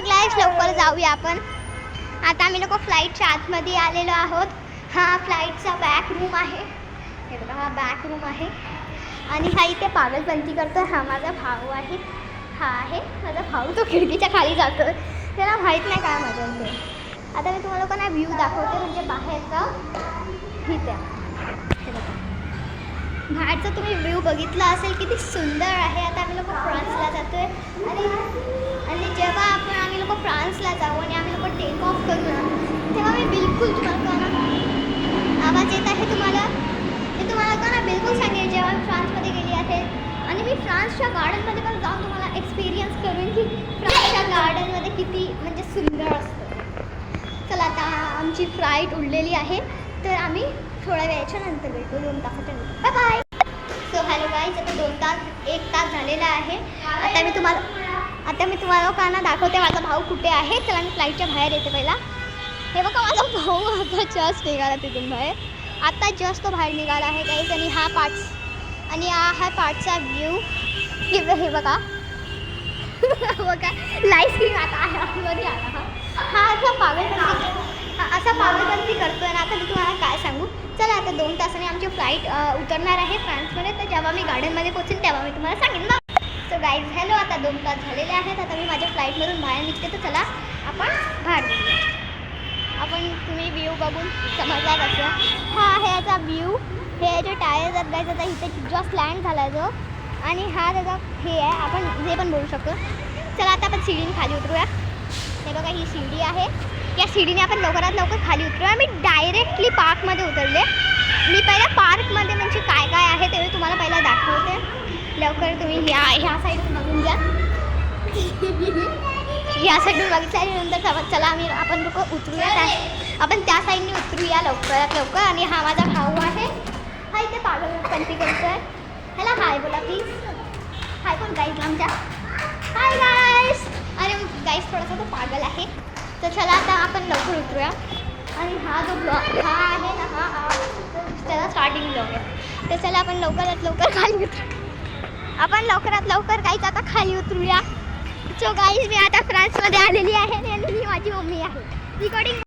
Guys लवकर जाऊया आपण. आता आम्ही लोक फ्लाईटच्या आतमध्ये आलेलो आहोत. हा फ्लाईटचा बॅक रूम आहे. हे बघा हा बॅक रूम आहे आणि हा इथे पागलपंती करतो. हा माझा भाऊ आहे. हा आहे माझा भाऊ. तो खिडकीच्या खाली जातो. त्याला माहीत नाही काय मजा येते. आता मी तुम्हाला लोकांना व्ह्यू दाखवते म्हणजे बाहेरचा. इथे हे बघा बाहेरचा तुम्ही व्ह्यू बघितला असेल किती सुंदर आहे. आता आम्ही लोक फ्रान्सला जातोय आणि जेव्हा आम्ही लोक फ्रान्सला जाऊ आणि आम्ही लोक टेक ऑफ करू ना तेव्हा मी बिलकुल तुम्हाला आवाज येत आहे तुम्हाला ते तुम्हाला का बिलकुल सांगेल जेव्हा मी फ्रान्समध्ये गेली आहे. आणि मी फ्रान्सच्या गार्डनमध्ये पण जाऊन तुम्हाला एक्सपिरियन्स करून की फ्रान्सच्या गार्डनमध्ये किती म्हणजे सुंदर असतं. चला आता आमची फ्लाईट उडलेली आहे तर आम्ही थोड्या वेळाच्या नंतर भेटू. 2 तासाच्या bye bye. So hello guys आता 2 तास 1 तास झालेला आहे. आता मी तुम्हाला लोकांना दाखवते माझा भाऊ कुठे आहे. चला मी फ्लाईटच्या बाहेर येते पहिला. हे बघा माझा भाऊ आता जस्ट निघाला तिथून बाहेर. आता जस्ट तो बाहेर निघाला आहे गाईज. आणि हा पार्टचा व्ह्यू हे बघा बघा लाईव्ह स्क्रीन आता आहे आतमध्ये आला. हा असा पागलपंती करतोय ना. आता मी तुम्हाला काय सांगू. चला आता 2 तासाने आमची फ्लाईट उतरणार आहे फ्रान्समध्ये. तर जेव्हा मी गार्डनमध्ये पोहोचेन तेव्हा मी तुम्हाला सांगेन मग. सो गाईज हॅलो आता 2 तास झालेले आहेत. आता मी माझ्या फ्लाईटमधून बाहेर निघते. तर चला आपण बाहेर निघूया. आपण तुम्ही व्ह्यू बघून समजला कसं. हा आहे याचा व्ह्यू. हे जे टायर्स आहेत गाईज आता इथे जस्ट लँड झाला आहे जो. आणि हा त्याचा हे आहे आपण जे पण बोलू शकतो. चला आता आपण सीडीने खाली उतरूया. हे बघा ही सीडी आहे. या सीडीने आपण लवकरात लवकर खाली उतरूया. मी डायरेक्टली पार्कमध्ये उतरले. मी पहिल्या पार्कमध्ये म्हणजे काय काय आहे ते मी तुम्हाला पहिला दाखवते. लवकर तुम्ही ह्या साईडून बघून घ्या. ह्या साईडून बघितल्यानंतर चला आपण लोक उतरूया. आपण त्या साईडने उतरूया लवकरात लवकर. आणि हा माझा भाऊ आहे. हा इथे पागलपंती करतोय. ह्याला हाय बोला प्लीज. हाय बोल गाईज आमच्या. Hi guys. अरे गाईज थोडासा तो पागल आहे. तर चला आता आपण लवकर उतरूया. आणि हा जो ब्लॉग हा आहे ना हा त्याला स्टार्टिंग ब्लॉग आहे. तर चला आपण लवकरात लवकर खाली गाईज आता खाली उतरूया. सो गाईज मी आता फ्रान्समध्ये आलेली आहे आणि ही माझी मम्मी आहे. रिकॉर्डिंग